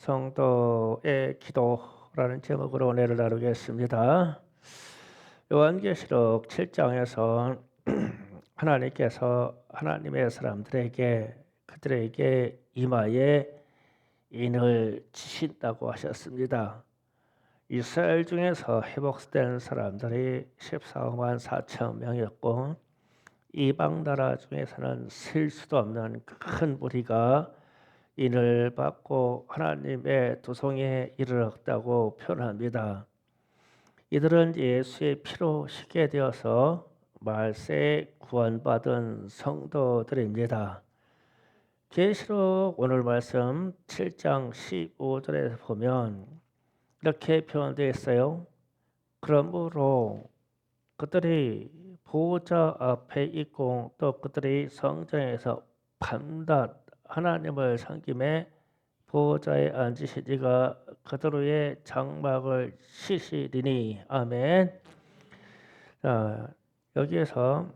성도의 기도라는 제목으로 은혜를 나누겠습니다. 요한계시록 7장에서 하나님께서 하나님의 사람들에게 그들에게 이마에 인을 치신다고 하셨습니다. 이스라엘 중에서 회복된 사람들이 14만 4천 명이었고 이방 나라 중에서는 셀 수도 없는 큰 무리가 인을 받고 하나님의 도성에 이르렀다고 표현합니다. 이들은 예수의 피로 쉽게 되어서 말세에 구원받은 성도들입니다. 계시록 오늘 말씀 7장 15절에 보면 이렇게 표현되어 있어요. 그러므로 그들이 보호자 앞에 있고 또 그들이 성전에서 밤낮 하나님을 섬김에 보호자에 앉으시리가 그들 위에 장막을 치시리니 아멘. 자, 여기에서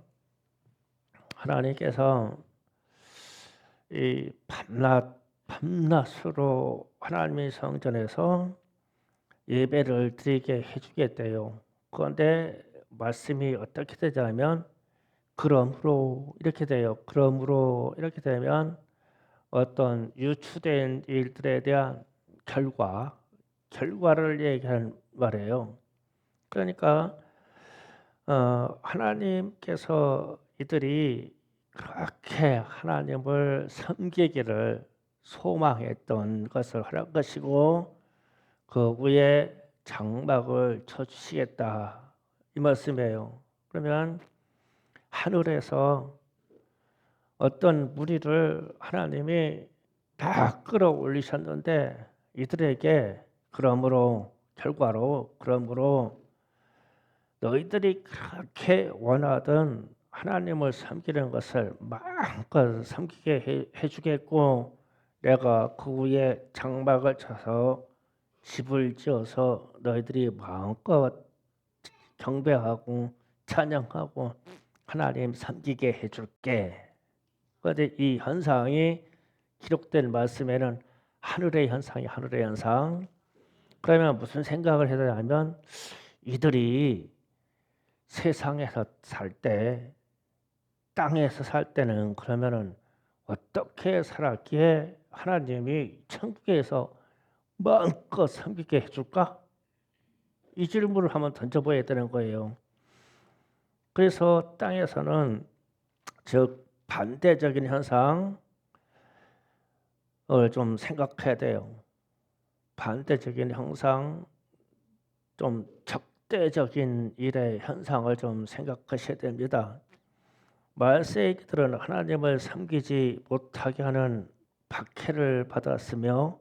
하나님께서 이 밤낮으로 하나님의 성전에서 예배를 드리게 해주겠대요. 그런데 말씀이 어떻게 되냐면 그러므로 이렇게 돼요. 그러므로 이렇게 되면 어떤 유추된 일들에 대한 결과를 얘기하는 말이에요. 그러니까 하나님께서 이들이 그렇게 하나님을 섬기기를 소망했던 것을 하는 것이고 그 위에 장막을 쳐주시겠다 이 말씀이에요. 그러면 하늘에서 어떤 무리를 하나님이 다 끌어올리셨는데 이들에게 그러므로 너희들이 그렇게 원하던 하나님을 섬기는 것을 마음껏 섬기게 해주겠고 내가 그 위에 장막을 쳐서 집을 지어서 너희들이 마음껏 경배하고 찬양하고 하나님 섬기게 해줄게. 그런데 이 현상이 기록된 말씀에는 하늘의 현상. 그러면 무슨 생각을 해야 하냐면 이들이 세상에서 살 때, 땅에서 살 때는 그러면은 어떻게 살았기에 하나님이 천국에서 마음껏 섬기게 해줄까? 이 질문을 한번 던져봐야 되는 거예요. 그래서 땅에서는 즉 반대적인 현상을 좀 생각해야 돼요. 반대적인 형상, 좀 적대적인 일의 현상을 좀 생각하셔야 됩니다. 말세기들은 하나님을 섬기지 못하게 하는 박해를 받았으며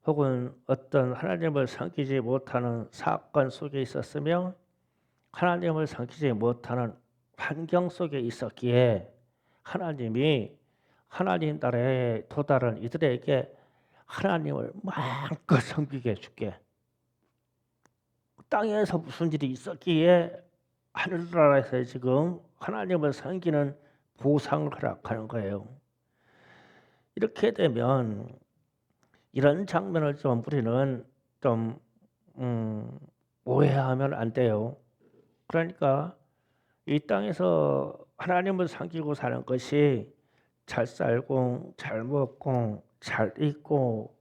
혹은 어떤 하나님을 섬기지 못하는 사건 속에 있었으며 하나님을 섬기지 못하는 환경 속에 있었기에 하나님이 하나님 나라에 도달한 이들에게 하나님을 마음껏 섬기게 해줄게. 땅에서 무슨 일이 있었기에 하늘나라에서 지금 하나님을 섬기는 보상을 허락하는 거예요. 이렇게 되면 이런 장면을 좀 우리는 좀 오해하면 안 돼요. 그러니까 이 땅에서 하나님을 섬기고 사는 것이 잘 살고 잘 먹고 잘 입고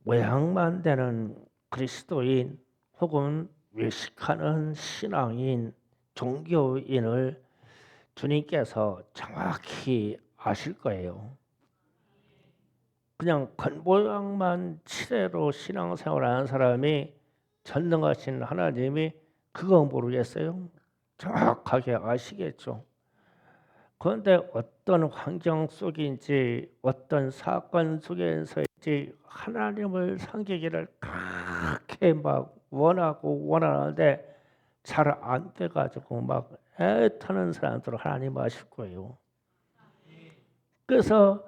모양만 되는 그리스도인 혹은 외식하는 신앙인 종교인을 주님께서 정확히 아실 거예요. 그냥 겉모양만 치대로 신앙생활하는 사람이 전능하신 하나님이 그거 모르겠어요? 정확하게 아시겠죠. 그런데 어떤 환경 속인지 어떤 사건 속에서인지 하나님을 섬기기를 그렇게 막 원하는데 잘 안 돼가지고 막 애타는 사람들을 하나님 아실 거예요. 그래서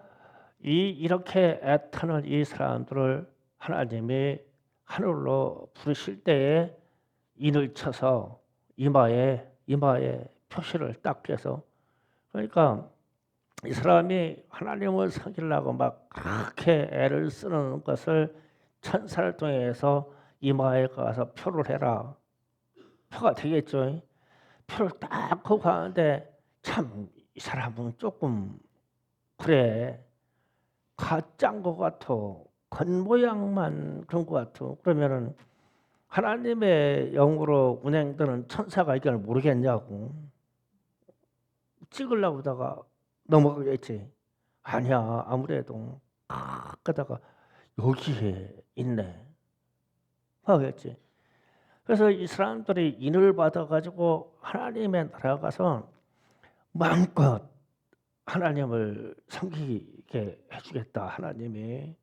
이렇게 애타는 이 사람들을 하나님이 하늘로 부르실 때에 인을 쳐서 이마에 표시를 딱 해서 그러니까 이 사람이 하나님을 섬기려고 막 그렇게 애를 쓰는 것을 천사를 통해서 이마에 가서 표를 해라. 표가 되겠죠. 표를 딱 하고 가는데 참 이 사람은 조금 그래 가짜인 것 같아. 겉모양만 그런 것 같아. 그러면은 하나님의 영으로 운행되는 천사가 이걸 모르겠냐고. 찍으려고 하다가 넘어가겠지. 아니야 아무래도 가다가 여기에 있네 하겠지. 그래서 이 사람들이 인을 받아가지고 하나님의 나라 가서 마음껏 하나님을 섬기게 해주겠다. 하나님이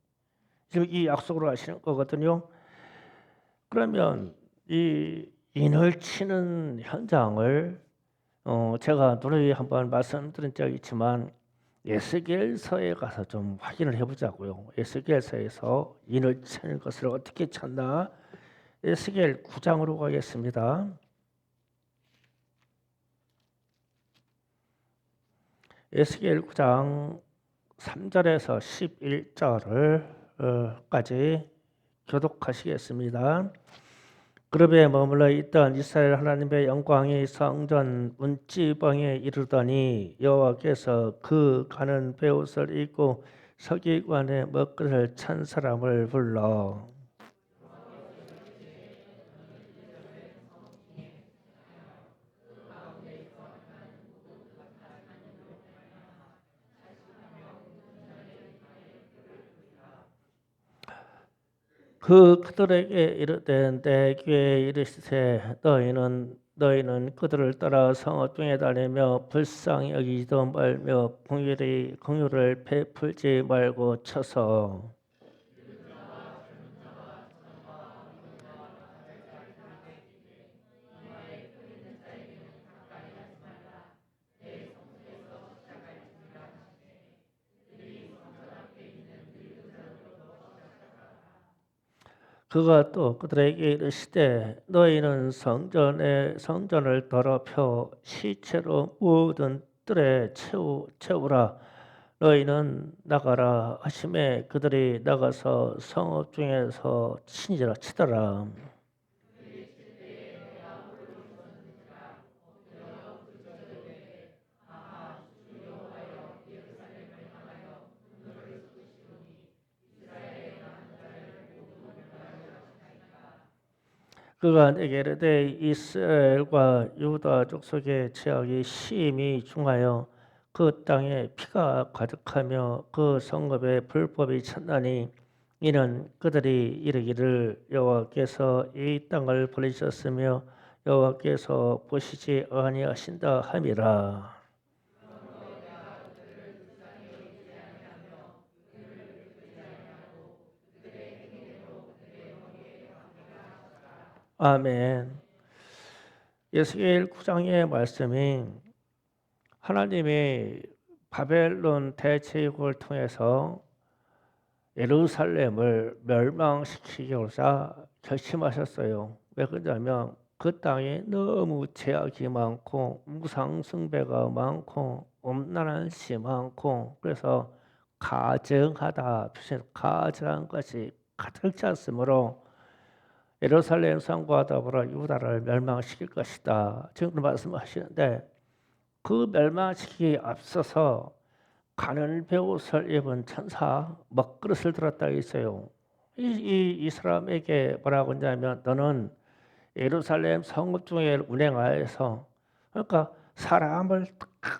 지금 이 약속으로 하시는 거거든요. 그러면 이 인을 치는 현장을 제가 누누이 한번 말씀드린 적이 있지만 에스겔서에 가서 좀 확인을 해보자고요. 에스겔서에서 인을 치는 것을 어떻게 찾나? 에스겔 9장으로 가겠습니다. 에스겔 9장 3절에서 11절까지 교독하시겠습니다. 그룹에 머물러 있던 이스라엘 하나님의 영광이 성전 문지방에 이르더니 여호와께서 그 가는 베옷을 입고 서기관의 먹그릇을 찬 사람을 불러 그들에게 이르되 내 귀에 이르시되 너희는 그들을 따라 성읍 중에 다니며 불쌍히 여기지도 말며 긍휼을 베풀지 말고 쳐서 그가 또 그들에게 이르시되 너희는 성전을 더럽혀 시체로 모든 뜰에 채우라. 너희는 나가라 하심에 그들이 나가서 성읍 중에서 치더라. 그가 내게 이르되 이스라엘과 유다 족속의 죄악이 심히 중하여 그 땅에 피가 가득하며 그 성읍에 불법이 찼나니 이는 그들이 이르기를 여호와께서 이 땅을 버리셨으며 여호와께서 보시지 아니하신다 함이라. 아멘. 에스겔 9장의 말씀이 하나님이 바벨론 대제국을 통해서 예루살렘을 멸망시키고자 결심하셨어요. 왜 그러냐면 그 땅에 너무 죄악이 많고 무상숭배가 많고 음란한 시 많고 그래서 가증하다 표시는 가증한 것이 가득 찼으므로 예루살렘 성과 더불어 유다를 멸망시킬 것이다. 지금 말씀하시는데 그 멸망시키기 앞서서 가는 베옷을 입은 천사 먹그릇을 들었다 있어요. 이 사람에게 뭐라고 하냐면 너는 예루살렘 성읍 중에 운행하여서 그러니까 사람을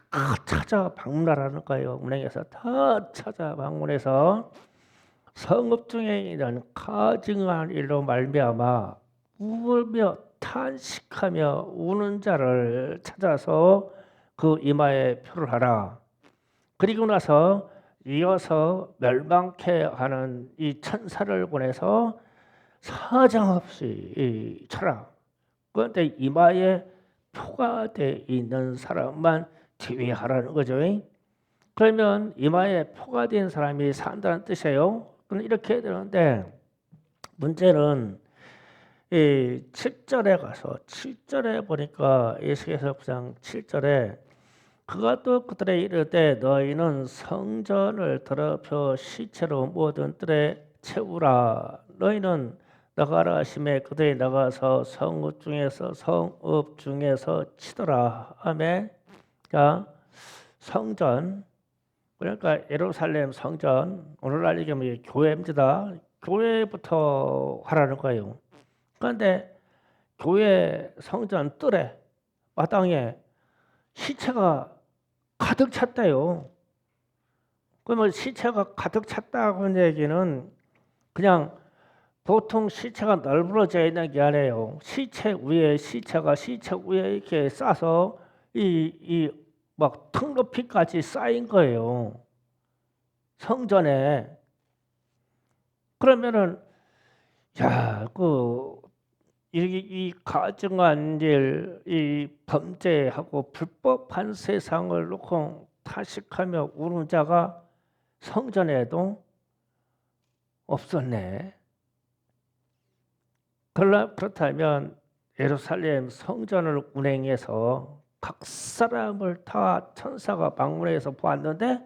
다 찾아 방문하라는 거예요. 운행해서 다 찾아 방문해서 성읍 중에 있는 가증한 일로 말미암아 울며 탄식하며 우는 자를 찾아서 그 이마에 표를 하라. 그리고 나서 이어서 멸망케 하는 이 천사를 보내서 사정없이 쳐라. 그런데 이마에 표가 돼 있는 사람만 제외하라는 거죠. 그러면 이마에 표가 된 사람이 산다는 뜻이에요. 그럼 이렇게 되는데 문제는 이 7절에 가서 7절에 보니까 에스겔서 9장 7절에 그가 또 그들에게 이르되 너희는 성전을 더럽혀 시체로 모든 뜰에 채우라. 너희는 나가라 하심에 그들이 나가서 성읍 중에서 치더라. 아멘. 자, 성전, 그러니까 예루살렘 성전, 오늘날 얘기하면 교회입니다. 교회부터 하라는 거예요. 그런데 교회 성전 뜰에 마당에 시체가 가득 찼대요. 그러면 시체가 가득 찼다고 하는 얘기는 그냥 보통 시체가 널브러져 있는 게 아니에요. 시체 위에 이렇게 싸서 이 막 턱 높이까지 쌓인 거예요. 성전에. 그러면은 야, 이 가증한 일, 이 범죄하고 불법한 세상을 놓고 타식하며 우는 자가 성전에도 없었네. 그렇다면 예루살렘 성전을 운행해서 각 사람을 다 천사가 방문해서 보았는데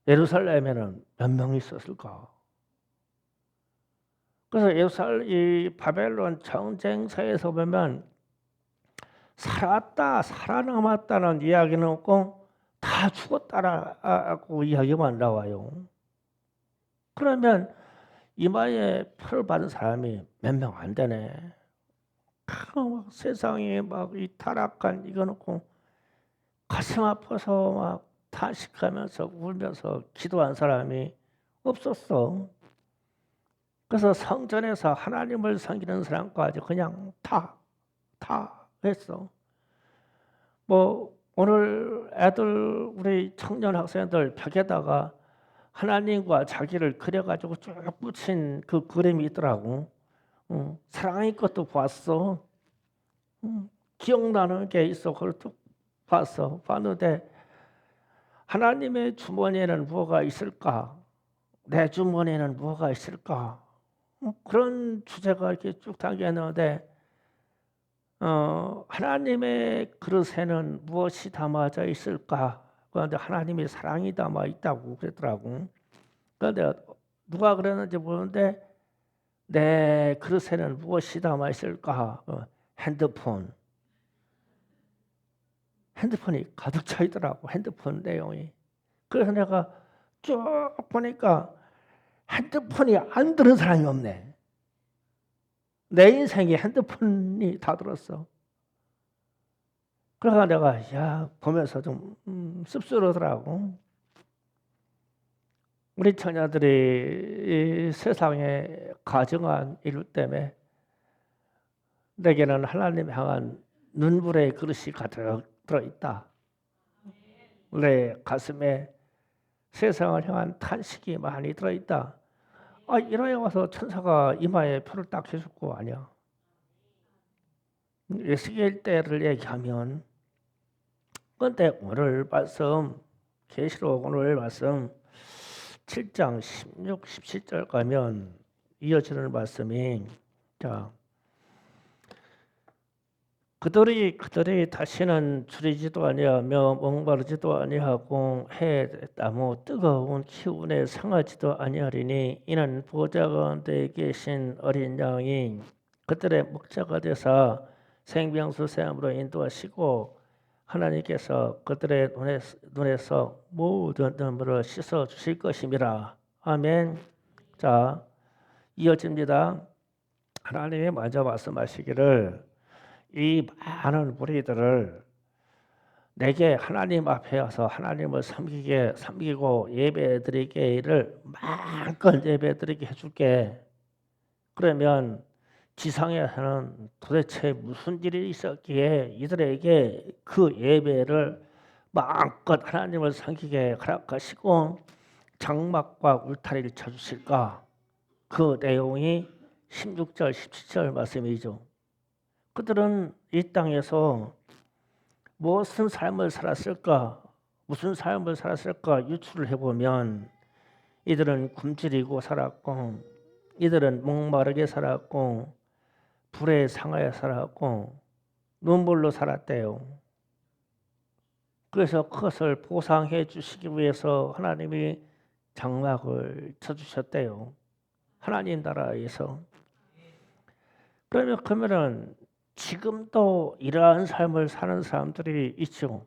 예루살렘에는 몇 명이 있었을까? 그래서 이 바벨론 전쟁사에서 보면 살아남았다는 이야기는 없고 다 죽었다라고 이야기만 나와요. 그러면 이마에 표를 받은 사람이 몇 명 안 되네. 세상에 막 이 타락한 이거 놓고 가슴 아파서 막 탄식하면서 울면서 기도한 사람이 없었어. 그래서 성전에서 하나님을 섬기는 사람까지 그냥 다 했어. 뭐 오늘 애들 우리 청년 학생들 벽에다가 하나님과 자기를 그려가지고 쭉 붙인 그 그림이 있더라고. 사랑의 것도 봤어. 기억나는 게 있어. 그걸 쭉 봤는데 하나님의 주머니에는 뭐가 있을까? 내 주머니에는 뭐가 있을까? 그런 주제가 이렇게 쭉 담겨있는데 하나님의 그릇에는 무엇이 담아져 있을까? 그런데 하나님의 사랑이 담아 있다고 그랬더라고. 그런데 누가 그랬는지 모르는데 내 그릇에는 무엇이 담아 있을까? 핸드폰이 가득 차 있더라고. 핸드폰 내용이. 그래서 내가 쭉 보니까 핸드폰이 안 들은 사람이 없네. 내 인생에 핸드폰이 다 들었어. 그래서 내가 보면서 좀 씁쓸하더라고. 우리 처녀들이 이 세상에 가정한 일 때문에 내게는 하나님 향한 눈물의 그릇이 가득 들어있다. 내 가슴에 세상을 향한 탄식이 많이 들어있다. 이러에 와서 천사가 이마에 표를 딱 해줄 거 아니야. 에스겔 때를 얘기하면, 그런데 오늘 말씀 계시록 오늘 말씀 7장 16, 17절 가면 이어지는 말씀이 자 그들이 다시는 줄이지도 아니하며 목마르지도 아니하고 해 나무 뜨거운 기운에 상하지도 아니하리니 이는 보좌 가운데 계신 어린 양이 그들의 목자가 되사 생명수 샘으로 인도하시고 하나님께서 그들의 눈에서 모든 눈물을 씻어 주실 것임이라. 아멘. 자, 이어집니다. 하나님이 먼저 말씀하시기를 이 많은 무리들을 내게 하나님 앞에 와서 하나님을 섬기고 예배드리게를 마음껏 예배드리게 해줄게. 그러면 지상에서는 도대체 무슨 일이 있었기에 이들에게 그 예배를 마음껏 하나님을 섬기게 허락하시고 장막과 울타리를 쳐주실까? 그 내용이 16절 17절 말씀이죠. 그들은 이 땅에서 무슨 삶을 살았을까? 무슨 삶을 살았을까? 유추를 해보면 이들은 굶주리고 살았고 이들은 목마르게 살았고 불에 상하여 살았고 눈물로 살았대요. 그래서 그것을 보상해 주시기 위해서 하나님이 장막을 쳐주셨대요. 하나님 나라에서. 그러면은 지금도 이러한 삶을 사는 사람들이 있죠.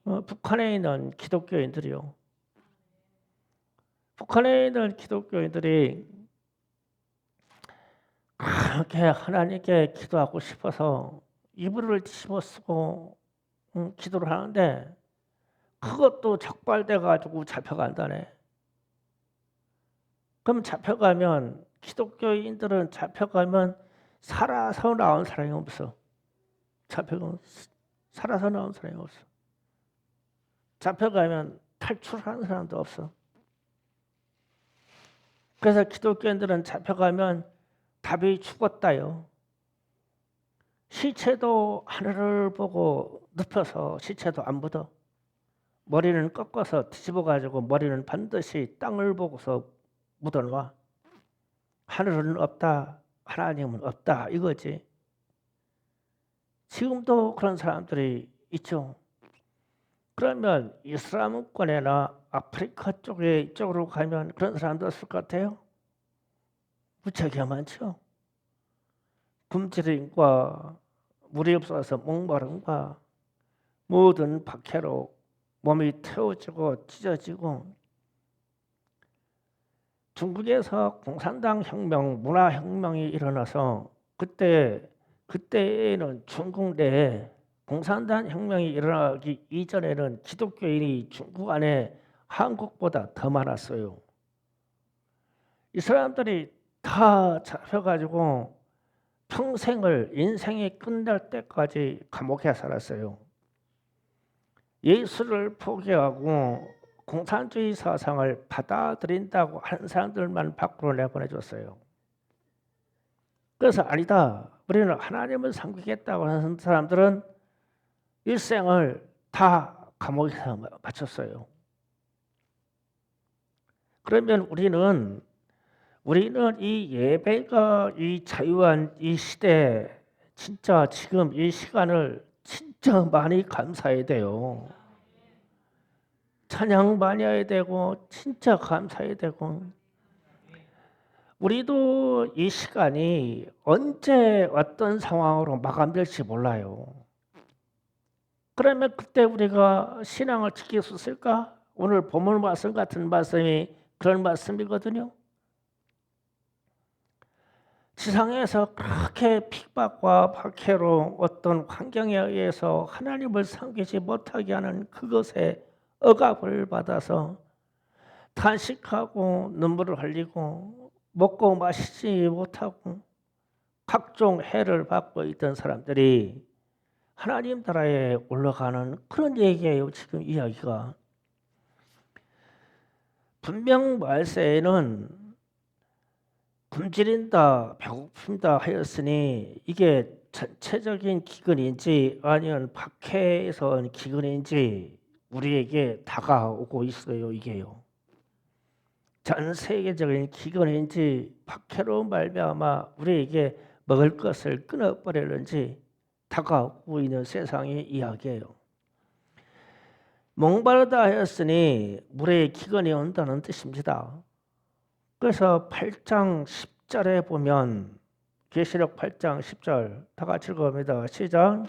북한에 있는 기독교인들이요. 북한에 있는 기독교인들이 그렇게 하나님께 기도하고 싶어서 이불을 뒤집어 쓰고 기도를 하는데 그것도 적발돼 가지고 잡혀간다네. 그럼 잡혀가면 기독교인들은 잡혀가면 살아서 나온 사람이 없어. 잡혀가면 살아서 나온 사람이 없어. 잡혀가면 탈출하는 사람도 없어. 그래서 기독교인들은 잡혀가면 답이 죽었다요. 시체도 하늘을 보고 눕혀서 시체도 안 묻어. 머리는 꺾어서 뒤집어 가지고 머리는 반드시 땅을 보고서 묻어놔. 하늘은 없다. 하나님은 없다. 이거지. 지금도 그런 사람들이 있죠. 그러면 이슬람권이나 아프리카 쪽에 이쪽으로 가면 그런 사람도 있을 것 같아요. 무척이 많죠. 굶주림과 물이 없어서 목마름과 모든 박해로 몸이 태워지고 찢어지고 중국에서 공산당 혁명, 문화혁명이 일어나서 그때에는 중국 내에 공산당 혁명이 일어나기 이전에는 기독교인이 중국 안에 한국보다 더 많았어요. 이 사람들이 다 잡혀가지고 평생을 인생이 끝날 때까지 감옥에 살았어요. 예수를 포기하고 공산주의 사상을 받아들인다고 하는 사람들만 밖으로 내보내줬어요. 그래서 아니다. 우리는 하나님을 섬기겠다고 하는 사람들은 일생을 다 감옥에서 마쳤어요. 그러면 우리는 이 예배가 이 자유한 이 시대 진짜 지금 이 시간을 진짜 많이 감사해야 돼요. 찬양 많이 해야 되고 진짜 감사해야 되고 우리도 이 시간이 언제 어떤 상황으로 마감될지 몰라요. 그러면 그때 우리가 신앙을 지킬 수 있을까? 오늘 본문 말씀 같은 말씀이 그런 말씀이거든요. 지상에서 그렇게 핍박과 박해로 어떤 환경에 의해서 하나님을 섬기지 못하게 하는 그것에 억압을 받아서 탄식하고 눈물을 흘리고 먹고 마시지 못하고 각종 해를 받고 있던 사람들이 하나님 나라에 올라가는 그런 얘기예요. 지금 이야기가. 분명 말세에는 굶주린다 배고픈다 하였으니 이게 전체적인 기근인지 아니면 박해에서 온 기근인지 우리에게 다가오고 있어요. 이게요. 전 세계적인 기근인지 박해로 말미암아 우리에게 먹을 것을 끊어버리는지 다가오고 있는 세상의 이야기예요. 목마르다 하였으니 물에 기근이 온다는 뜻입니다. 그래서 8장 10절에 보면 계시록 8장 10절 다 같이 읽어봅니다. 시작.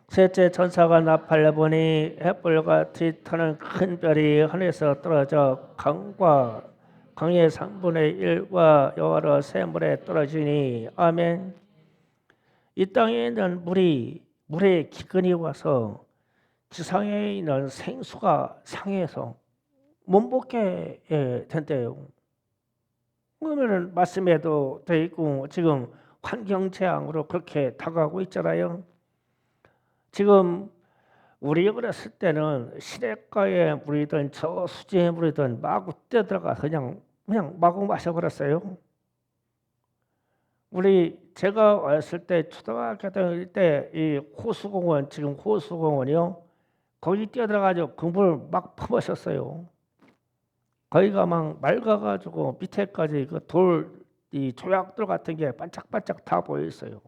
셋째 천사가 나팔을 보니 햇불같이 타는 큰 별이 하늘에서 떨어져 강의 3분의 1과 여러 샘물에 떨어지니 아멘. 이 땅에 있는 물에 기근이 와서 지상에 있는 생수가 상해서 못 먹게 된대요. 그러면 말씀에도 돼 있고 지금 환경 재앙으로 그렇게 다가오고 있잖아요. 지금 우리 어렸을 때는 시냇가에 물이든 저 수지에 물이든 마구 뛰어들어가 그냥 마구 마셔버렸어요. 제가 어렸을 때 초등학교 다닐 때 이 호수공원 지금 호수공원이요. 거기 뛰어들어가지고 그물 막 퍼마셨어요. 거기가 막 맑아가지고 밑에까지 그 이 조약돌 같은 게 반짝반짝 다 보여 있어요.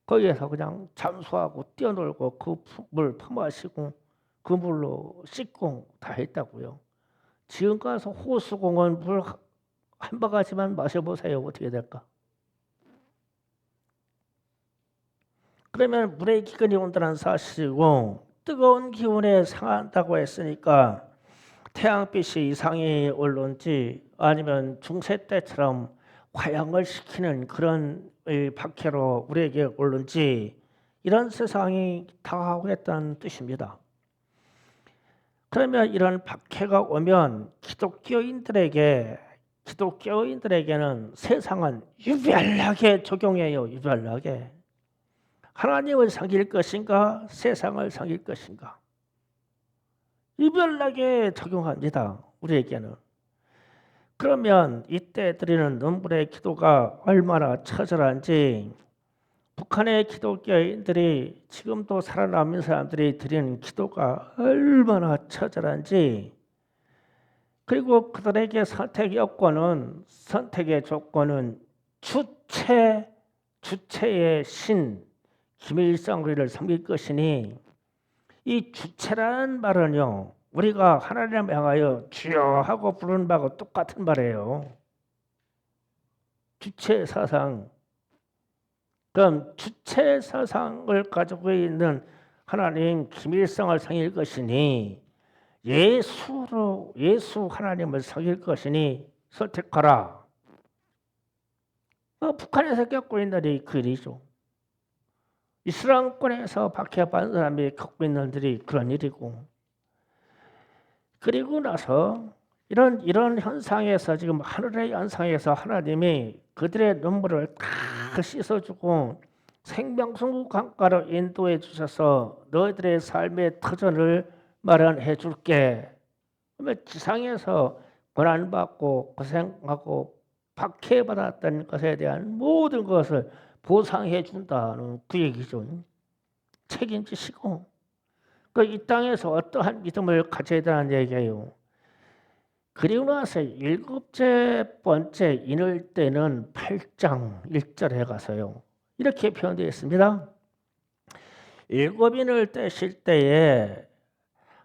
거기에서 그냥 잠수하고 뛰어놀고 그 물 퍼마시고 그 물로 씻고 다 했다고요. 지금 가서 호수공원 물 한 바가지만 마셔보세요. 어떻게 될까? 그러면 물의 기근이 온다는 사실이고 뜨거운 기운에 상한다고 했으니까 태양빛이 이상이 올는지 아니면 중세 때처럼 화양을 시키는 그런 박해로 우리에게 올는지 이런 세상이 다가오겠다는 뜻입니다. 그러면 이런 박해가 오면 기독교인들에게는 세상은 유별나게 적용해요. 유별나게. 하나님을 섬길 것인가 세상을 섬길 것인가 유별나게 적용합니다. 우리에게는. 그러면 이때 드리는 눈물의 기도가 얼마나 처절한지 북한의 기독교인들이 지금도 살아남은 사람들이 드리는 기도가 얼마나 처절한지 그리고 그들에게 선택의 조건은 주체의 신 김일성을 섬길 것이니 이 주체라는 말은요 우리가 하나님을 향하여 주여 하고 부르는 바하고 똑같은 말이에요. 주체 사상. 그럼 주체 사상을 가지고 있는 하나님 김일성을 섬길 것이니 예수 하나님을 섬길 것이니 선택하라. 북한에서 겪고 있는 일이 그 일이죠. 이슬람권에서 박해받은 사람이 겪고 있는 일이 그런 일이고 그리고 나서 이런 현상에서 지금 하늘의 현상에서 하나님이 그들의 눈물을 다 씻어주고 생명수 강가로 인도해 주셔서 너희들의 삶의 터전을 마련해 줄게. 그러면 지상에서 고난받고 고생하고 박해받았던 것에 대한 모든 것을 보상해 준다는 그 얘기죠. 책임지시고 이 땅에서 어떠한 믿음을 가져야 되는 얘기예요. 그리고 나서 번째 인을 때는 8장 1절에 가서요. 이렇게 표현되어 있습니다. 인을 떼실 때에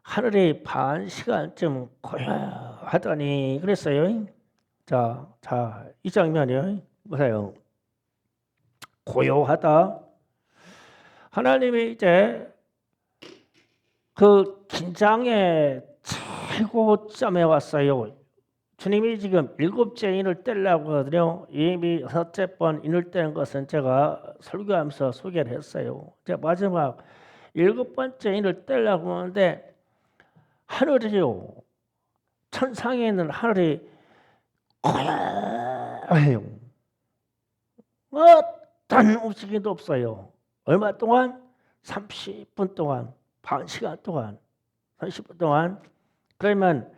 하늘이 반 시간쯤 고요하더니 그랬어요. 자, 이 장면이요. 보세요. 고요하다. 하나님이 이제 그 긴장의 최고점에 왔어요. 주님이 지금 7째 인을 떼려고 하거든요. 이미 6번 인을 떼는 것은 제가 설교하면서 소개를 했어요. 이제 마지막 7번째 인을 떼려고 하는데 하늘이요. 천상에 있는 하늘이 고요해요. 어떤 움직임도 없어요. 얼마 동안? 30분 동안, 반 시간 동안, 30분 동안. 그러면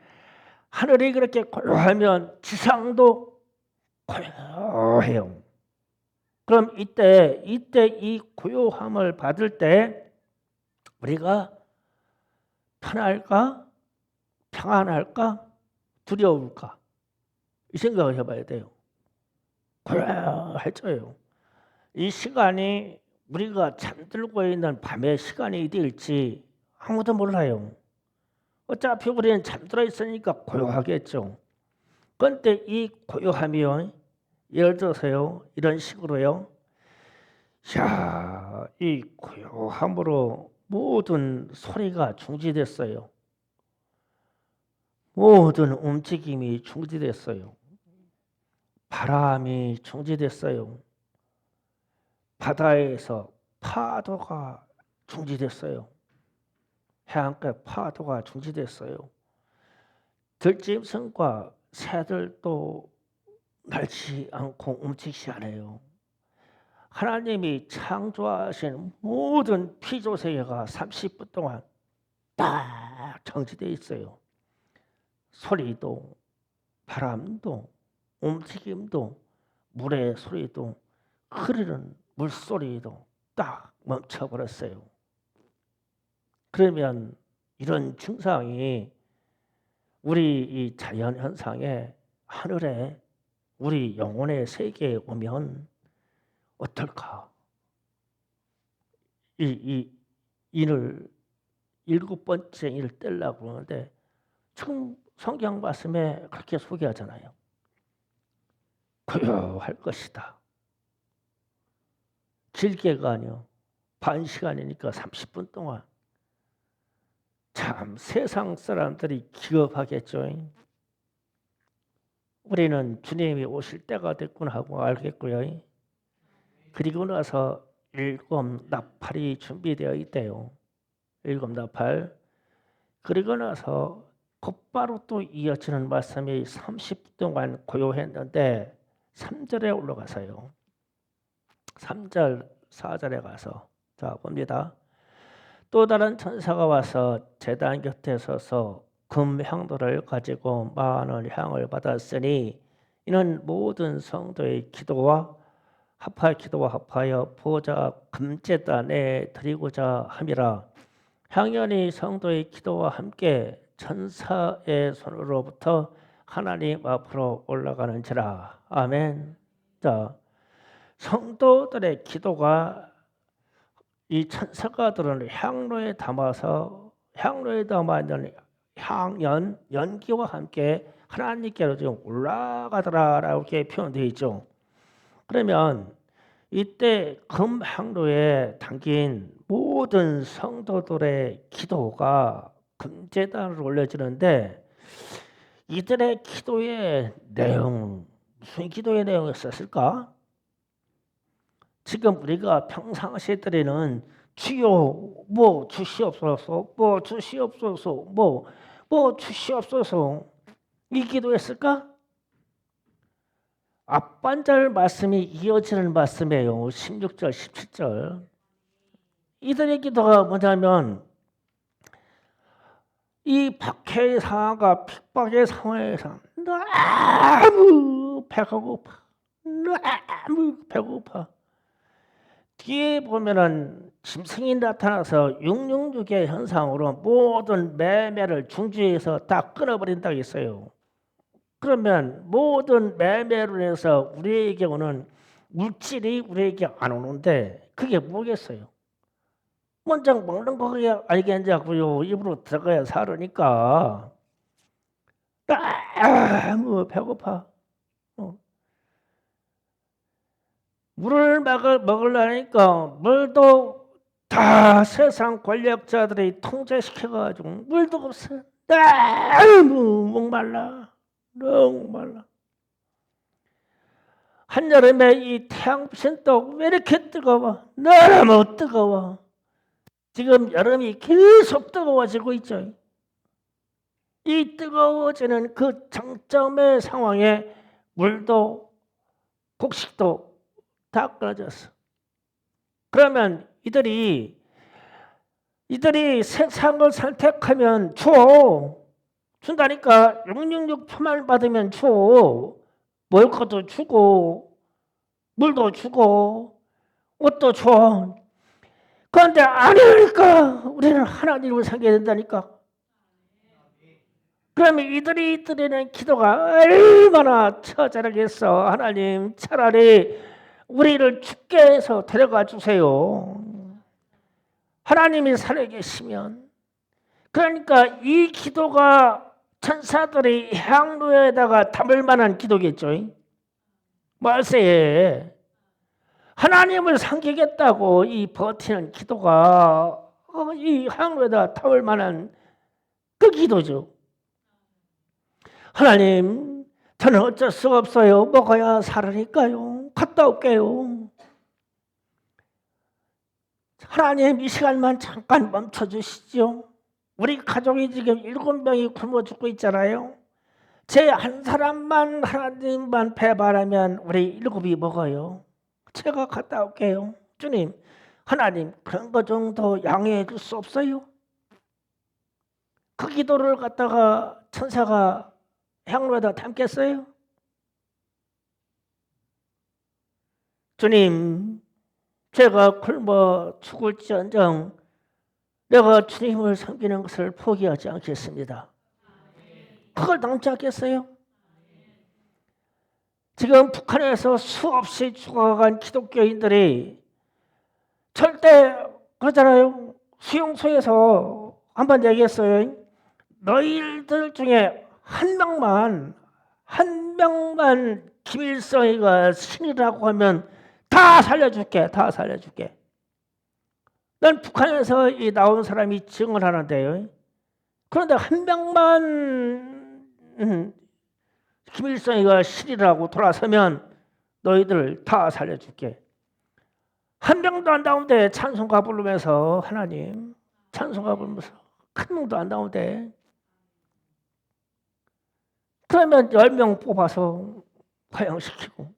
하늘이 그렇게 고요하면 지상도 고요해요. 그럼 이때 이 고요함을 받을 때 우리가 편할까? 평안할까? 두려울까? 이 생각을 해봐야 돼요. 고요해져요. 이 시간이 우리가 잠들고 있는 밤의 시간이 될지 아무도 몰라요. 어차피 우리는 잠들어 있으니까 고요하겠죠. 그런데 이 고요함이요. 예를 들어서요. 이런 식으로요. 야, 이 고요함으로 모든 소리가 중지됐어요. 모든 움직임이 중지됐어요. 바람이 중지됐어요. 바다에서 파도가 중지됐어요. 해안가 파도가 중지됐어요. 들짐승과 새들도 날지 않고 움직이지 않아요. 하나님이 창조하신 모든 피조세계가 30분 동안 딱 정지되어 있어요. 소리도 바람도 움직임도 물의 소리도 흐르는 물소리도 딱 멈춰버렸어요. 그러면 이런 증상이 우리 이 자연 현상에 하늘에 우리 영혼의 세계에 오면 어떨까? 이 인을 일곱 번째 인을 떼려고 하는데 지금 성경 말씀에 그렇게 소개하잖아요. 고요할 것이다. 길게가 아니요. 반 시간이니까 30분 동안. 참 세상 사람들이 기겁하겠죠. 우리는 주님이 오실 때가 됐구나 하고 알겠고요. 그리고 나서 일곱 나팔이 준비되어 있대요. 일곱 나팔. 그리고 나서 곧바로 또 이어지는 말씀이 30분 동안 고요했는데 3절에 올라가서요. 3절 4절에 가서 자 봅니다. 또 다른 천사가 와서 제단 곁에 서서 금 향도를 가지고 많은 향을 받았으니 이는 모든 성도의 기도와 합하여 보좌 금제단에 드리고자 함이라. 향연이 성도의 기도와 함께 천사의 손으로부터 하나님 앞으로 올라가는지라. 아멘. 자, 성도들의 기도가 이 천사가들은 향로에 담아서 향로에 담아있는 향연 연기와 함께 하나님께로 지금 올라가더라라고 이렇게 표현되어 있죠. 그러면 이때 금향로에 담긴 모든 성도들의 기도가 금제단으로 올려지는데 이들의 기도의 내용 무슨 기도의 내용이 있었을까? 지금 우리가 평상시에 드리는 주여 뭐 주시옵소서 뭐 주시옵소서 뭐 주시옵소서 이 기도했을까? 앞반절 말씀이 이어지는 말씀이에요. 16절 17절 이들의 기도가 뭐냐면 이 박해의 상황과 핍박의 상황에서 너무 배가 고파 너무 배고파 뒤에 보면은 짐승이 나타나서 666의 현상으로 모든 매매를 중지해서 다 끊어버린다고 했어요. 그러면 모든 매매로 해서 우리에게 오는 물질이 우리에게 안 오는데 그게 뭐겠어요? 먼저 먹는 거야 알겠냐고요. 입으로 들어가야 살으니까 너무 배고파. 물을 먹으려니까 물도 다 세상 권력자들이 통제시켜가지고 물도 없어. 너무 목말라. 너무 목말라. 한여름에 이 태양빛은 또 왜 이렇게 뜨거워? 너무 뜨거워. 지금 여름이 계속 뜨거워지고 있죠. 이 뜨거워지는 그 장점의 상황에 물도 곡식도 다 끊어졌어. 그러면 이들이 세상을 선택하면 준다니까 666 표만 받으면 줘. 먹을 것도 주고 물도 주고 옷도 줘. 그런데 아니니까 우리는 하나님을 섬겨야 된다니까. 그러면 이들이 드리는 기도가 얼마나 처절하겠어. 하나님 차라리 우리를 죽게 해서 데려가 주세요. 하나님이 살아계시면. 그러니까 이 기도가 천사들이 향로에다가 담을 만한 기도겠죠. 말세에 하나님을 섬기겠다고 이 버티는 기도가 이 향로에다 담을 만한 그 기도죠. 하나님, 저는 어쩔 수 없어요. 먹어야 살으니까요. 갔다 올게요. 하나님, 이 시간만 잠깐 멈춰주시죠. 우리 가족이 지금 7명이 굶어 죽고 있잖아요. 제 한 사람만 하나님만 배반하면 우리 7이 먹어요. 제가 갔다 올게요. 주님, 하나님 그런 거 정도 양해해 줄 수 없어요? 그 기도를 갖다가 천사가 향로에다 담겠어요? 주님, 제가 굶어 죽을지언정 내가 주님을 섬기는 것을 포기하지 않겠습니다. 그걸 담지 않겠어요? 지금 북한에서 수없이 죽어간 기독교인들이 절대 그렇잖아요. 수용소에서 한번 얘기했어요. 너희들 중에 한 명만 김일성이가 신이라고 하면 다 살려줄게. 다 살려줄게. 난 북한에서 나온 사람이 증언 하는데요. 그런데 한 명만 김일성이가 신이라고 돌아서면 너희들 다 살려줄게. 한 명도 안 나오는데 찬송가 부르면서 하나님 찬송가 부르면서 한 명도 안 나오는데 그러면 10명 뽑아서 화형시키고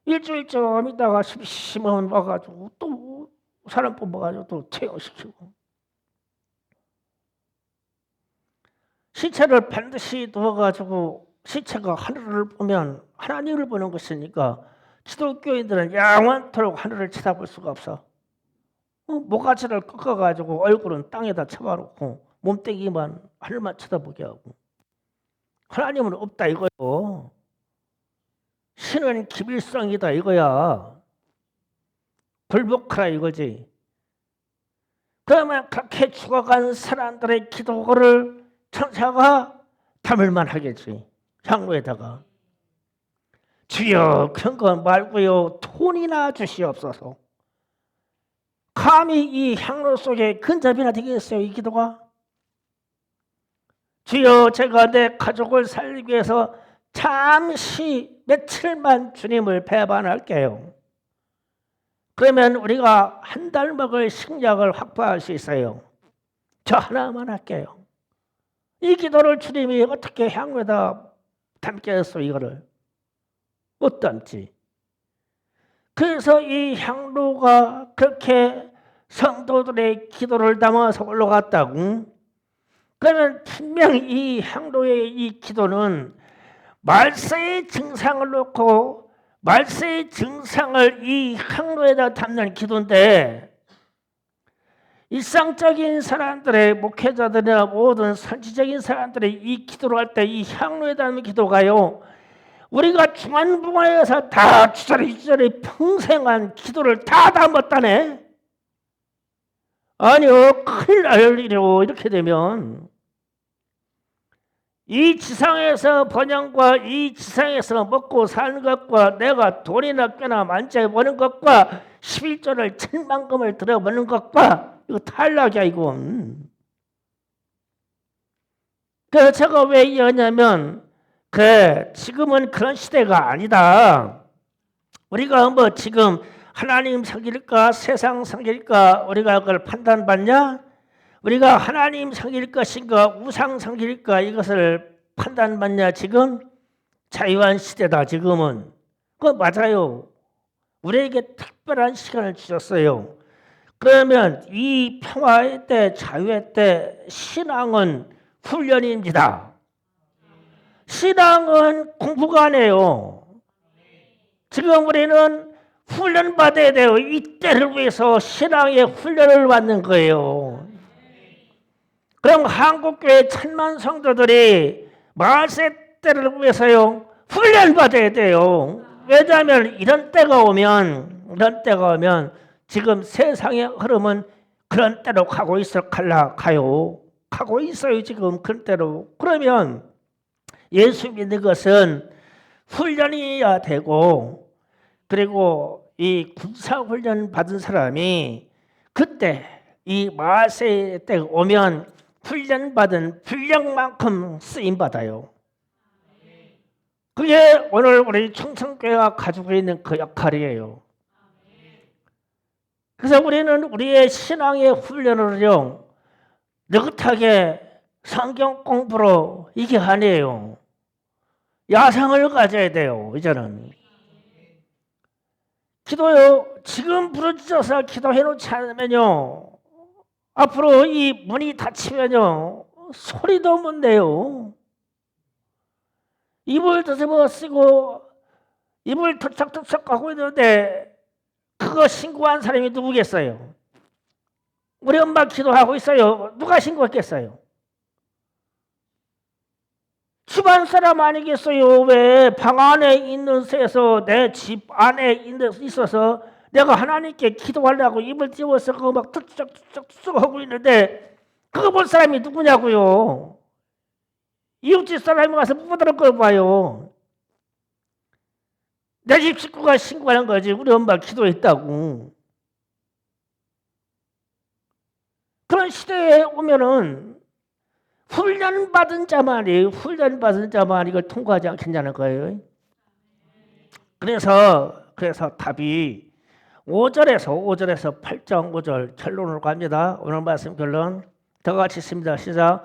일주일쯤 있다가 심심하면 와가지고 또 사람 뽑아가지고 또 퇴영시키고 시체를 반드시 누워가지고 시체가 하늘을 보면 하나님을 보는 것이니까 기독교인들은 영원토록 하늘을 쳐다볼 수가 없어. 모가지를 꺾어가지고 얼굴은 땅에다 쳐박아놓고 몸뚱이만 하늘만 쳐다보게 하고 하나님은 없다 이거요. 신은 김일성이다 이거야. 불복하라 이거지. 그러면 그렇게 죽어간 사람들의 기도를 천사가 담을만 하겠지. 향로에다가 주여 그런 거 말고요 돈이나 주시옵소서. 감히 이 향로 속에 근접이나 되겠어요 이 기도가? 주여 제가 내 가족을 살리기 위해서 잠시 며칠만 주님을 배반할게요. 그러면 우리가 한 달 먹을 식량을 확보할 수 있어요. 저 하나만 할게요. 이 기도를 주님이 어떻게 향로에다 담겠어 이거를? 못 담지. 그래서 이 향로가 그렇게 성도들의 기도를 담아서 올라갔다고. 그러면 분명히 이 향로의 이 기도는 말세의 증상을 놓고 말세의 증상을 이 향로에다 담는 기도인데 일상적인 사람들의 목회자들이나 모든 선지적인 사람들이 이 기도를 할 때 이 향로에 담는 기도가요. 우리가 중앙부가에서 다 주저리 평생 한 기도를 다 담았다네. 아니요. 큰일 날 일이요. 이렇게 되면 이 지상에서 번영과 이 지상에서 먹고 사는 것과 내가 돈이나 꽤나 만져보는 것과 11조를 천만금을 들어보는 것과 이거 탈락이야 이거. 그 제가 왜 이러냐면 지금은 그런 시대가 아니다. 우리가 뭐 지금 하나님 섬길까 세상 섬길까 우리가 그걸 판단받냐? 우리가 하나님 섬길 것인가 우상 섬길까 이것을 판단받냐? 지금 자유한 시대다. 지금은 그거 맞아요. 우리에게 특별한 시간을 주셨어요. 그러면 이 평화의 때 자유의 때 신앙은 훈련입니다. 신앙은 공부가 아니에요. 지금 우리는 훈련받아야 돼요. 이 때를 위해서 신앙의 훈련을 받는 거예요. 그럼 한국교회 천만 성도들이 말세 때를 위해서요 훈련받아야 돼요. 왜냐하면 이런 때가 오면 지금 세상의 흐름은 그런 때로 가고 가고 있어요. 지금 그런 때로. 그러면 예수 믿는 것은 훈련이어야 되고 그리고 이 군사훈련 받은 사람이 그때 이 마세 때 오면 훈련받은 분량만큼 쓰임받아요. 그게 오늘 우리 청천교회가 가지고 있는 그 역할이에요. 그래서 우리는 우리의 신앙의 훈련을요 느긋하게 성경 공부로 이게 아니에요. 야상을 가져야 돼요. 이제는 기도요 지금 부르짖어서 기도해 놓지 않으면요 앞으로 이 문이 닫히면요 소리도 못 내요. 입을 더듬어 쓰고 입을 터척터척 하고 있는데 그거 신고한 사람이 누구겠어요? 우리 엄마 기도하고 있어요. 누가 신고했겠어요? 집안 사람 아니겠어요? 왜 방 안에 있는 새에서 내 집 안에 있어서 내가 하나님께 기도하려고 입을 띄워서 그거 막 툭툭툭툭 하고 있는데 그거 볼 사람이 누구냐고요. 이웃집 사람이 가서 묻어들 걸 봐요. 내 집 식구가 신고하는 거지. 우리 엄마 기도했다고. 그런 시대에 오면은 훈련받은 자만이 이걸 통과하지 않겠냐는 거예요. 그래서 답이 5절에서 8장 5절 결론으로 갑니다. 오늘 말씀 결론 다 같이 있습니다. 시작.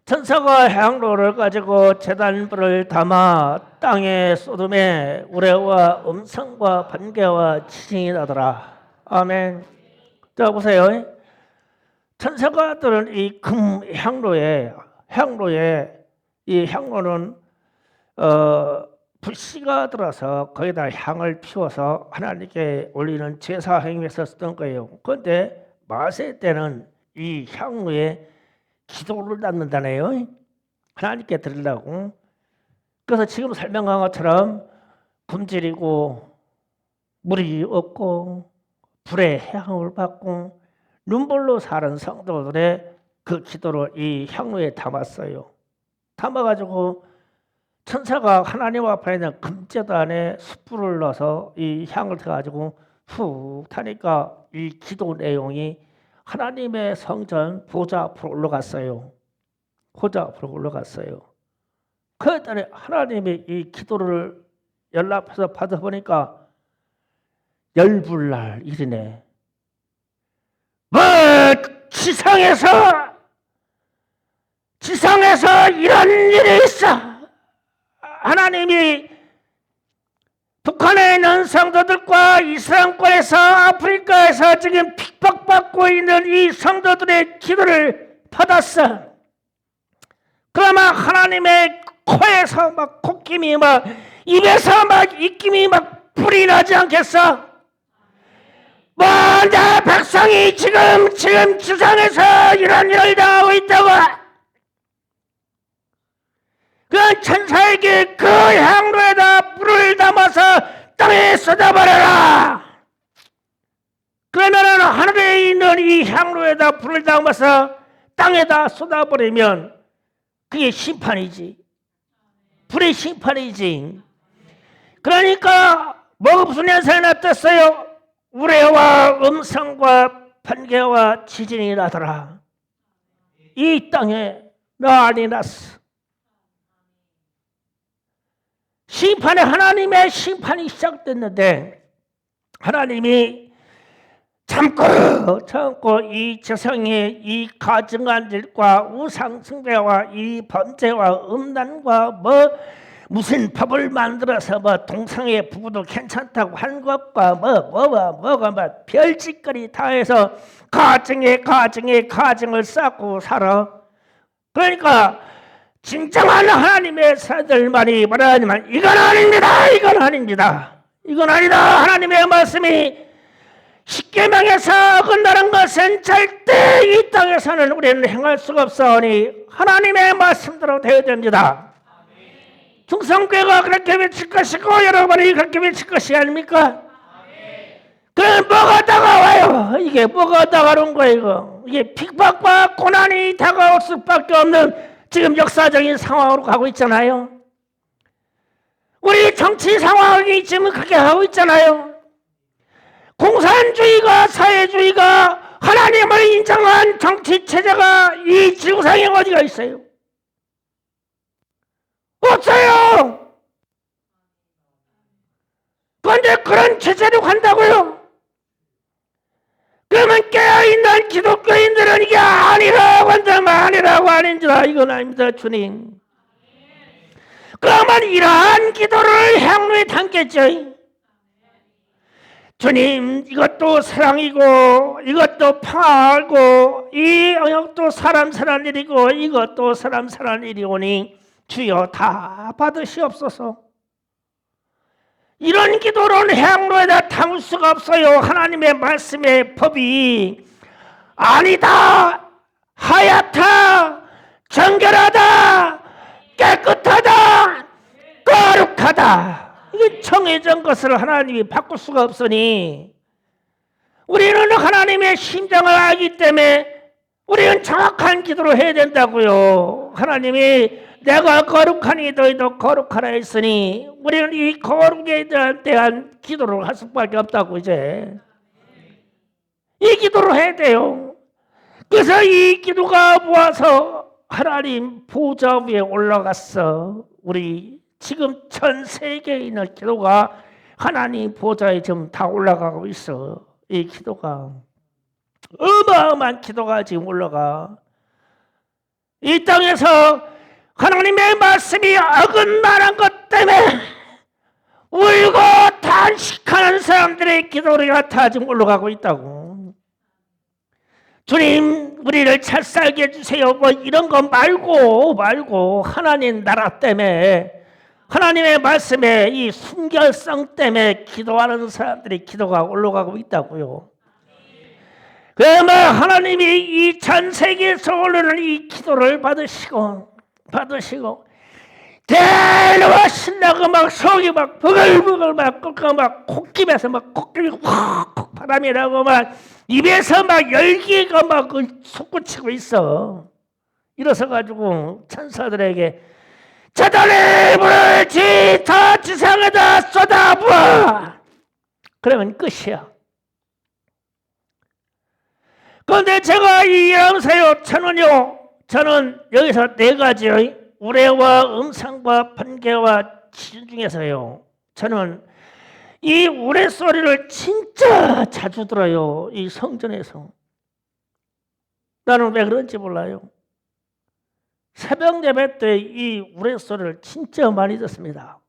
천사가 향로를 가지고 제단불을 담아 땅에 쏟음에 우레와 음성과 번개와 지진이 나더라. 아멘. 자 보세요. 천사가들은 이 금 향로에 이 향로는 불씨가 들어서 거기다 향을 피워서 하나님께 올리는 제사 행위에서 쓰던 거예요. 그런데 마세 때는 이 향로에 기도를 담는다네요. 하나님께 드리려고. 그래서 지금 설명한 것처럼 굶주리고 물이 없고 불의 향을 받고 눈물로 사는 성도들의 그 기도를 이 향로에 담았어요. 담아가지고 천사가 하나님 앞에 있는 금재단에 숯불을 넣어서 이 향을 타가지고 훅 타니까 이 기도 내용이 하나님의 성전 보좌 앞으로 올라갔어요. 보좌 앞으로 올라갔어요. 그랬더니 하나님이 이 기도를 연락해서 받아보니까 열불날 일이네. 뭐 지상에서 이런 일이 있어. 하나님이 북한에 있는 성도들과 이스라엘권에서 아프리카에서 지금 핍박받고 있는 이 성도들의 기도를 받았어. 그러면 하나님의 코에서 막 콧김이 막 입에서 막 입김이 막 불이 나지 않겠어? 내 백성이 지금 지상에서 이런 일을 당하고 있다고. 그 천사에게 그 향로에다 불을 담아서 땅에 쏟아버려라. 그러면은 하늘에 있는 이 향로에다 불을 담아서 땅에다 쏟아버리면 그게 심판이지. 불의 심판이지. 그러니까 뭐가 무슨 현상이 나타났어요? 우레와 음성과 번개와 지진이 나더라. 이 땅에 난이 났어. 심판에 하나님의 심판이 시작됐는데 하나님이 참고 이 재성의 이 가증한 일과 우상 숭배와 이 범죄와 음란과 무슨 법을 만들어서 동성애 부부도 괜찮다고 한 것과 뭐가 별짓거리 다 해서 가증을 쌓고 살아. 그러니까 진정한 하나님의 사람들만이 말하지만 이건 아닙니다. 하나님의 말씀이 십계명에서 어긋나는 것은 절대 이 땅에서는 우리는 행할 수가 없사오니 하나님의 말씀대로 되어야 됩니다. 중성교회가 그렇게 외칠 것이고 여러분이 그렇게 외칠 것이 아닙니까? 그럼 뭐가 다가와요? 이게 뭐가 다가오는 거예요? 이게 핍박과 고난이 다가올 수밖에 없는 지금 역사적인 상황으로 가고 있잖아요. 우리 정치 상황이 지금 그렇게 하고 있잖아요. 공산주의가 사회주의가 하나님을 인정한 정치 체제가 이 지구상에 어디가 있어요? 없어요. 그런데 그런 체제로 간다고요? 그러면 깨어있는 기독교인들은 이게 아니라고 한다면 아니라고 아닌지라 이건 아닙니다. 주님. 그러면 이러한 기도를 향로에 담겠죠. 주님, 이것도 사랑이고 이것도 평화고 이 영역도 사람 사는 일이고 이것도 사람 사는 일이오니 주여 다 받으시옵소서. 이런 기도는 향로에다 담을 수가 없어요. 하나님의 말씀의 법이 아니다, 하얗다, 정결하다, 깨끗하다, 거룩하다. 이게 정해진 것을 하나님이 바꿀 수가 없으니 우리는 하나님의 심장을 알기 때문에 우리는 정확한 기도를 해야 된다고요. 하나님이 내가 거룩하니 너희도 거룩하라 했으니 우리는 이 거룩에 대한 기도를 할 수밖에 없다고. 이제 이 기도를 해야 돼요. 그래서 이 기도가 모아서 하나님 보좌 위에 올라갔어. 우리 지금 전 세계에 있는 기도가 하나님 보좌에 지금 다 올라가고 있어. 이 기도가 어마어마한 기도가 지금 올라가. 이 땅에서 하나님의 말씀이 어긋나는 것 때문에 울고 탄식하는 사람들의 기도가 다 지금 올라가고 있다고. 주님 우리를 잘 살게 해주세요. 뭐 이런 거 말고 하나님 나라 때문에 하나님의 말씀에 이 순결성 때문에 기도하는 사람들의 기도가 올라가고 있다고요. 그러면 하나님이 이 전 세계에서 올라오는 이 기도를 받으시고 대노가 신나고 막 속이 막 버글버글 막 끓고 막 콧김에서 막 콧김이 확 바람이 나고 막 입에서 막 열기가 막 솟구치고 있어. 이래서 가지고 천사들에게 저들의 불을 저 지상에다 쏟아부어. 그러면 끝이야. 그런데 제가 이해하세요. 저는 여기서 네 가지의 우레와 음성과 번개와 지진 중에서요. 저는 이 우레소리를 진짜 자주 들어요. 이 성전에서. 나는 왜 그런지 몰라요. 새벽 예배 때 이 우레소리를 진짜 많이 듣습니다.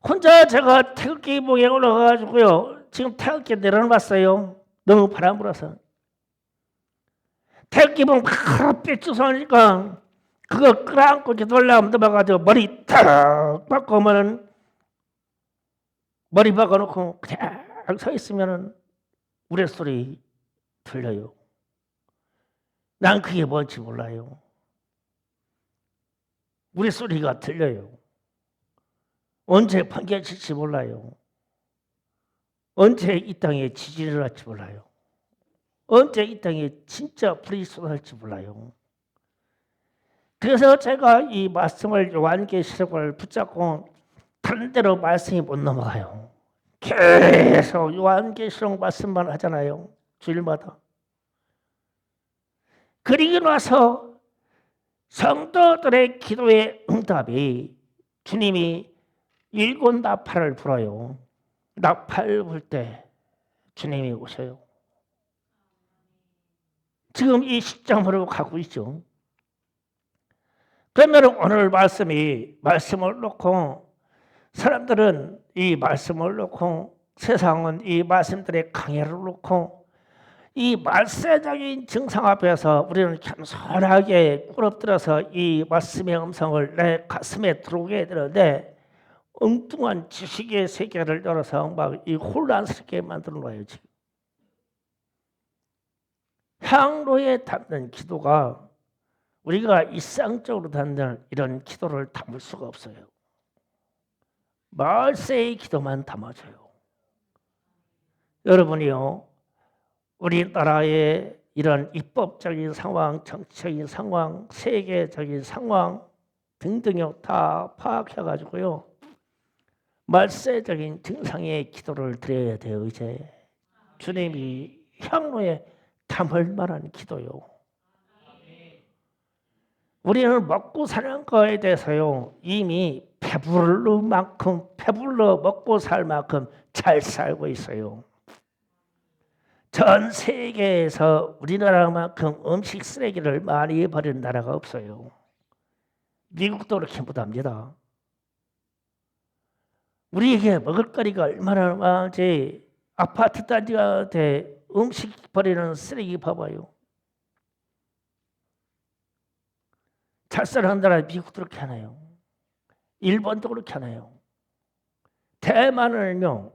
혼자 제가 태극기 봉에 올라가가지고요. 지금 태극기 내려놨어요. 너무 바람 불어서. 태극기 봉 막 삐죽하니까 그거 끌어안고 기도하려면 넘어가지고 머리 탁 바꿔오면 머리 박아놓고 그냥 서 있으면 우레소리 들려요. 난 그게 뭔지 몰라요. 우레소리가 들려요. 언제 판결 칠지 몰라요. 언제 이 땅에 지진이 날지 몰라요. 언제 이 땅에 진짜 불이 쏟아질지 몰라요. 그래서 제가 이 말씀을 요한계시록을 붙잡고 다른 데로 말씀이 못 넘어가요. 계속 요한계시록 말씀만 하잖아요. 주일마다. 그리고 나서 성도들의 기도의 응답이 주님이 일곱 나팔을 불어요. 나팔 불 때 주님이 오셔요. 지금 이 시점으로 가고 있죠. 그러면 오늘 말씀을 놓고 사람들은 이 말씀을 놓고 세상은 이 말씀들의 강해를 놓고 이 말세적인 증상 앞에서 우리는 겸손하게 꿇어들어서 이 말씀의 음성을 내 가슴에 들어오게 되는데 엉뚱한 지식의 세계를 열어서 막 이 혼란스럽게 만들어 놔요. 지금 향로에 닿는 기도가 우리가 일상적으로 닿는 이런 기도를 담을 수가 없어요. 말세의 기도만 담아줘요. 여러분이요, 우리나라의 이런 입법적인 상황, 정치적인 상황, 세계적인 상황 등등요 다 파악해가지고요 말세적인 증상의 기도를 드려야 돼요. 이제 주님이 향로에 담을 만한 기도요. 우리는 먹고 사는 거에 대해서요 이미 배불러 먹고 살 만큼 잘 살고 있어요. 전 세계에서 우리나라만큼 음식 쓰레기를 많이 버리는 나라가 없어요. 미국도 그렇게 못합니다. 우리에게 먹을거리가 얼마나 많은지 아파트 단지한테 음식 버리는 쓰레기 봐봐요. 잘 사는 나라 미국도 그렇게 하나요? 일본도 그렇게 하나요? 대만에는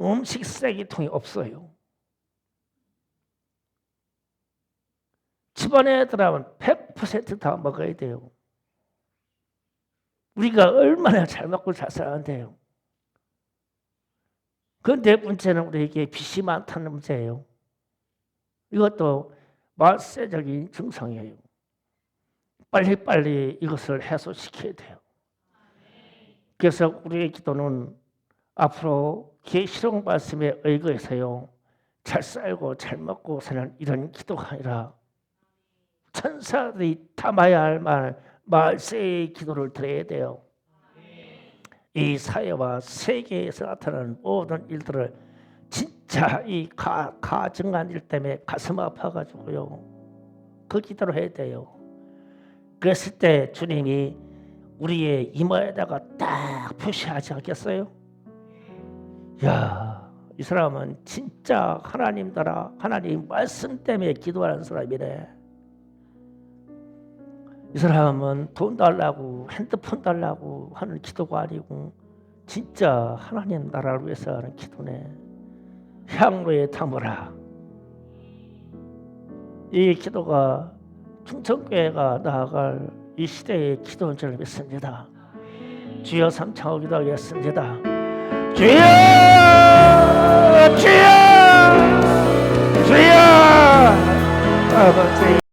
음식 쓰레기통이 없어요. 집안에 들어가면 100% 다 먹어야 돼요. 우리가 얼마나 잘 먹고 잘 사는데요. 그런데 문제는 우리에게 빚이 많다는 문제예요. 이것도 말세적인 증상이에요. 빨리빨리 이것을 해소시켜야 돼요. 그래서 우리의 기도는 앞으로 계시록 말씀에 의거해서요, 잘 살고 잘 먹고 사는 이런 기도가 아니라 천사들이 담아야 할 말세의 기도를 드려야 돼요. 이 사회와 세계에서 나타나는 모든 일들을 진짜 이 가증한 일 때문에 가슴 아파가지고요, 그 기도를 해야 돼요. 그랬을 때 주님이 우리의 이마에다가 딱 표시하지 않겠어요? 야, 이 사람은 진짜 하나님더라, 하나님 말씀 때문에 기도하는 사람이네. 이 사람은 돈 달라고 핸드폰 달라고 하는 기도가 아니고 진짜 하나님 나라를 위해서 하는 기도네. 향로에 담으라. 이 기도가 충청교회가 나아갈 이 시대의 기도인 줄 믿습니다. 주여 삼창하고 기도하겠습니다. 주여, 주여, 주여, 아버지.